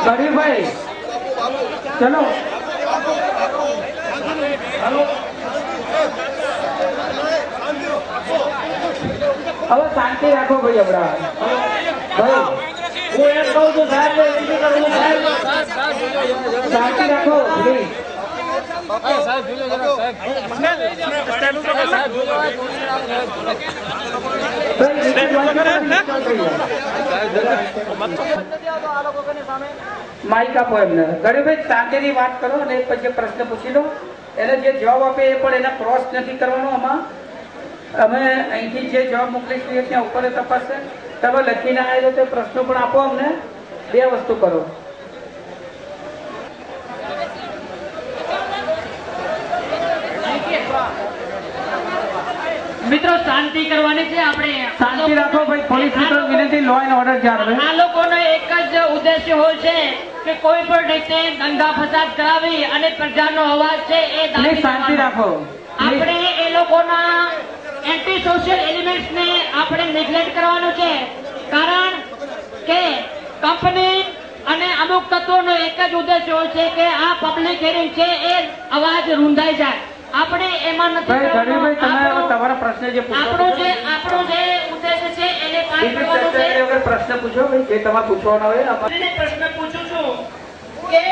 ભાઈ ચલો હવે શાંતિ રાખો ભાઈ હમણાં ભાઈ હું એમ કહું છું સાહેબ શાંતિ રાખો પ્લીઝ માઇક આપો એમને ગરીબભાઈ શાંતિની વાત કરો અને પછી પ્રશ્ન પૂછી લો એને જે જવાબ આપે એ પણ એને ક્રોસ નથી કરવાનો આમાં અમે અહીંથી જે જવાબ મોકલીશું ત્યાં ઉપર તપાસશે તમે લખીને આવેલો તે પ્રશ્નો પણ આપો અમને બે વસ્તુ કરો મિત્રો શાંતિ કરવાની છે આપણે શાંતિ રાખો ભાઈ પોલીસ મિત્રો વિનંતી લો એન્ડ ઓર્ડર જાળવે આ લોકોનો એક જ ઉદ્દેશ્ય હોય છે કે કોઈ પણ રીતે દંગા ફસાદ કરાવી અને પ્રજાનો અવાજ છે એ પ્લીઝ શાંતિ રાખો આપણે એ લોકોના એન્ટી સોશિયલ એલિમેન્ટ્સ ને આપણે નેગ્લેક્ટ કરવાનું છે કારણ કે કંપની અને અમુક તત્વોનો એક જ ઉદ્દેશ્ય હોય છે કે આ પબ્લિક હિયરિંગ છે એ અવાજ રૂંધાઈ જાય આપણે એમાં નથી તમારા પ્રશ્ન જે આપણો જે ઉદ્દેશ્ય છે એને પાસ કરવાનો છે પ્રશ્ન પૂછો ભાઈ જે તમારે પૂછવાનો હોય આપણે પ્રશ્ન પૂછું છું કે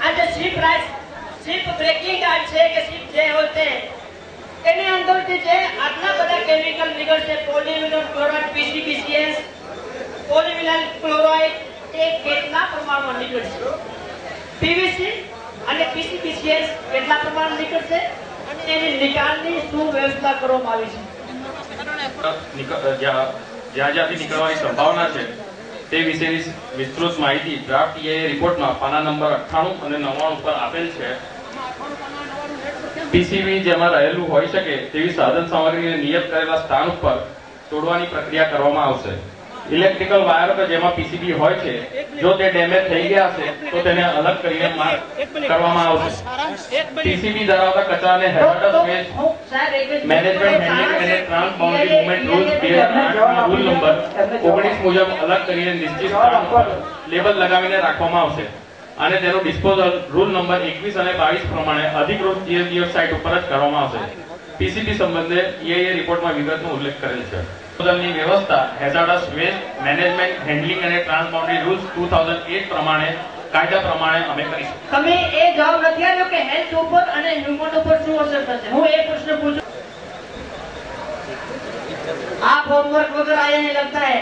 આ જે શિપ બ્રેકિંગ યાર્ડ છે કે શિપ જે હોય છે એની અંદર જે છે આટલા બધા કેમિકલ નીકળશે પોલીવિનોલ ક્લોરાઇડ PCBCS પોલીવિનોલ ક્લોરાઇડ એ કેટલા પ્રમાણમાં નીકળશે PVC અને PCBCS કેટલા પ્રમાણમાં નીકળશે અને એની નિકાલની શું વ્યવસ્થા કરવામાં આવી છે જ્યાંથી નીકળવાની સંભાવના છે તે વિશેની વિસ્તૃત માહિતી ડ્રાફ્ટ EIA રિપોર્ટમાં પાના નંબર 98 અને 99 પર આપેલ છે PCB જેમાં રહેલું હોઈ શકે તેવી સાધન સામગ્રીને નિયત કરેલા સ્થાન ઉપર તોડવાની પ્રક્રિયા કરવામાં આવશે ઇલેક્ટ્રિકલ વાયર કે જેમાં PCB હોય છે જો તે ડેમેજ થઈ ગયા છે તો તેને અલગ કરીને માર્ક કરવામાં આવશે PCB ધરાવતા કચરાને હેઝાર્ડસ વેસ્ટ મેનેજમેન્ટ હેન્ડલિંગ અને ટ્રાન્સબાઉન્ડરી મૂવમેન્ટ રૂલ્સ 2008 રૂલ નંબર 19 મુજબ અલગ કરીને નિશ્ચિત સ્થાન પર લેબલ લગાવીને રાખવામાં આવશે અને તેનો ડિસ્પોઝલ રૂલ નંબર 21 અને 22 પ્રમાણે અધિકૃત GSDF સાઇટ ઉપર જ કરવામાં આવશે PCB સંબંધે EIA રિપોર્ટમાં વિગતનો ઉલ્લેખ કરેલ છે ની વ્યવસ્થા હેઝાર્ડસ વેસ્ટ મેનેજમેન્ટ હેન્ડલિંગ અને ટ્રાન્સબાઉન્ડરી રૂલ્સ 2008 પ્રમાણે કાયદા પ્રમાણે અમે કરીશું તમે એ જવાબ નથી આપ્યો કે હેલ્થ ઉપર અને હ્યુમન ઉપર શું અસર થશે હું એ પ્રશ્ન પૂછું આ હોમવર્ક વગર આયા નહીં લગતા હે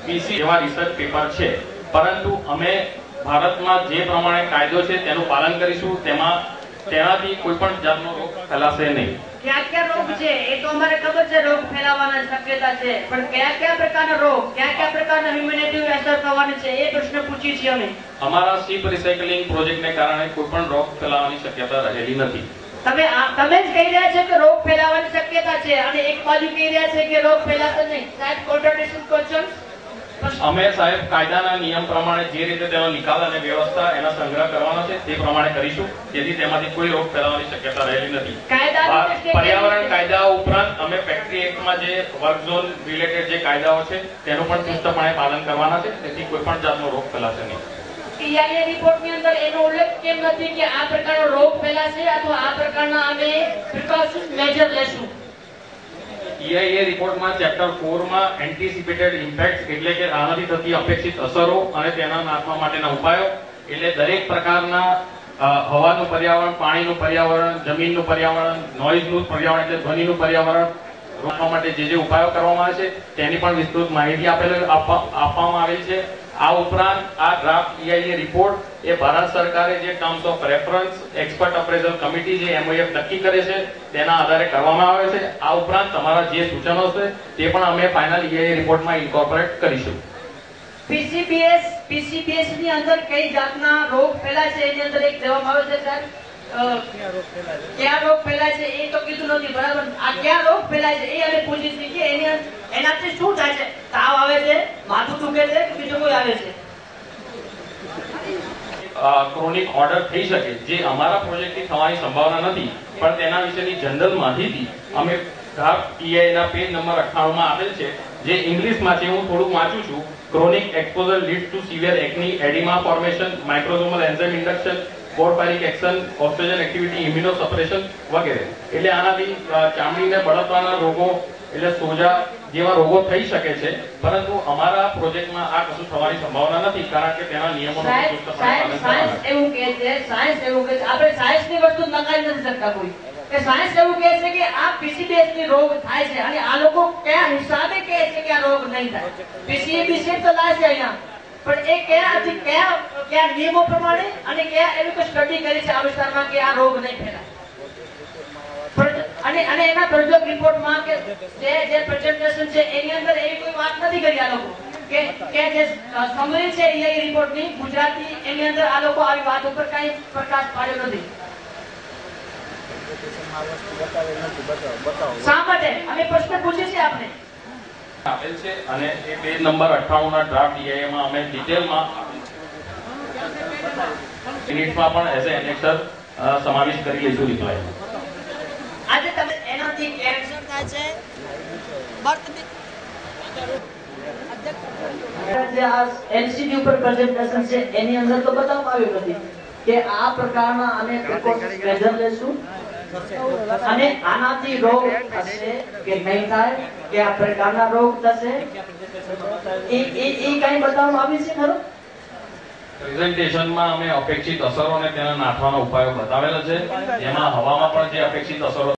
PC જેવા રિસર્ચ પેપર છે પરંતુ અમે ભારતમાં જે પ્રમાણે કાયદો છે તેનું પાલન કરીશું તેનાથી કોઈ પણ જાતનો રોગ ફેલાશે નહીં क्या रोग છે એ તો અમારે ખબર છે રોગ ફેલાવવાની શક્યતા છે પણ કયા પ્રકારના રોગ કયા પ્રકારના હ્યુમેનિટી અસર થવાની છે એ પ્રશ્ન પૂછી છે અમે અમારા શિપ રિસાયકલિંગ પ્રોજેક્ટને કારણે કોઈ પણ રોગ ફેલાવવાની શક્યતા રહેલી નથી તમે જ કહી રહ્યા છો કે રોગ ફેલાવવાની શક્યતા છે અને એક બાજુ કહી રહ્યા છે કે રોગ ફેલાશે નહીં સાહેબ કોન્ટ્રાડિક્શન ક્વેશ્ચન અમે સાહેબ કાયદાના નિયમ પ્રમાણે જે રીતે તેનો નિકાલ અને વ્યવસ્થા એના સંગ્રહ કરવાનો છે તે પ્રમાણે કરીશું જેથી તેમાંથી કોઈ રોગ ફેલાવાની શક્યતા રહેલી નથી પર્યાવરણ કાયદા ઉપરાંત અમે ફેક્ટરી એક્ટમાં જે વર્ક ઝોન રિલેટેડ જે કાયદાઓ છે તેનું પણ ચુસ્તપણે પાલન કરવાના છે તેથી કોઈ પણ જાતનો રોગ ફેલાશે નહીં EIA રિપોર્ટની અંદર એનો ઉલ્લેખ કેમ નથી કે આ પ્રકારનો રોગ ફેલાશે અથવા આ પ્રકારના અમે પ્રિકોશન મેજર લેશું EIA રિપોર્ટમાં ચેપ્ટર 4 માં એન્ટિસિપેટેડ ઇમ્પેક્ટ્સ એટલે કે આનાથી થતી અપેક્ષિત અસરો અને તેના નાશવા માટેના ઉપાયો એટલે દરેક પ્રકારના હવાનું પર્યાવરણ પાણીનું પર્યાવરણ જમીનનું પર્યાવરણ નોઇઝનું પર્યાવરણ એટલે ધ્વનિનું પર્યાવરણ રોકવા માટે જે ઉપાયો કરવામાં આવે છે તેની પણ વિસ્તૃત માહિતી આપવામાં આવેલ છે આ ઉપરાંત આ ડ્રાફ્ટ EIA રિપોર્ટ એ ભારત સરકારે જે terms of reference expert appraisal committee જે MOF નક્કી કરે છે તેના આધારે કરવામાં આવે છે આ ઉપરાંત તમારા જે સૂચનો છે તે પણ અમે ફાઇનલ EIA રિપોર્ટમાં ઇન્કોર્પોરેટ કરીશું PCBS ની અંદર કઈ જાતના રોગ ફેલાય છે એની અંદર એક જવાબ આવે છે સર ક્યાં રોગ ફેલાય છે એ તો કીધું નથી બરાબર આ ક્યાં રોગ ફેલાય છે એ અમે પૂછી છે કે એનાથી શું થાય છે તાવ આવે છે માથું દુખે છે કે બીજું કોઈ આવે છે ક્રોનિક ઓર્ડર થઈ શકે જે અમારા પ્રોજેક્ટની થવાની સંભાવના નથી પણ તેના વિશેની જનરલ માહિતી અમે ડ્રાફ્ટ EIA ના પેજ નંબર 98 માં આપેલ છે જે ઇંગ્લિશમાં છે હું થોડુંક વાંચું છું chronic exposure leads to severe acne, edema formation, microsomal enzyme induction, porphyric action, oestrogen activity, immunosuppression વગેરે. એટલે આનાથી ચામડીને બળતરાના રોગો એટલે સોજા જેવા રોગો થઈ શકે છે, પરંતુ અમારા પ્રોજેક્ટમાં આ કશું થવાની સંભાવના નથી, કારણ કે તેના નિયમોનું ચુસ્તપણે પાલન સાયન્સ એવું કહે છે, આપણે સાયન્સની વસ્તુ નકારી નથી શકતા કોઈ. કે સાયન્સ એવું કહે છે કે આ પીસીબીએસ ની રોગ થાય છે, અને આ લોકો કયા હિસાબે કહે છે કે આ રોગ નહીં થાય. પીસીબીએસ તો લાવે છે અહીંયા, પણ એ કયા નિયમો પ્રમાણે અને કયા એવી કોઈ સ્ટડી કરી છે આ વિસ્તારમાં કે આ રોગ નહીં ફેલાય. અને એના પ્રોજેક્ટ રિપોર્ટમાં કે જે પ્રેઝન્ટેશન છે એની અંદર એવી કોઈ વાત નથી કરી આ લોકો કે જે સમરી છે એ રિપોર્ટની ગુજરાતી એની અંદર આ લોકો આવી વાત ઉપર કઈ પ્રકાશ પાડ્યો નથી. શા માટે અમે પ્રશ્ન પૂછીએ છીએ આપને આપેલ છે, અને એ પેજ નંબર 98 ના ડ્રાફ્ટ ડીઆઈએ માં અમે ડિટેલમાં મિનિટ્સમાં પણ એઝ એ એનેક્સર સમાવેશ કરી લઈશું રિપ્લાયમાં. આજે તમે એનાથી કેન્સર થાય છે જે આ એલસીડી ઉપર પ્રેઝન્ટેશન છે એની અંદર તો બતાવવામાં આવ્યું નથી કે આ પ્રકારના અમે પ્રિકોશન્સ મેજર લેશું અને આનાથી રોગ થશે કે નહીં થાય, કે આ પ્રકારના રોગ થશે એ કઈ બતાવવામાં આવ્યું છે ખરું? પ્રેઝન્ટેશનમાં અમે અપેક્ષિત અસરો અને તેના નાથવાના ઉપાયો બતાવેલા છે, જેમાં હવામાં પણ જે અપેક્ષિત અસરો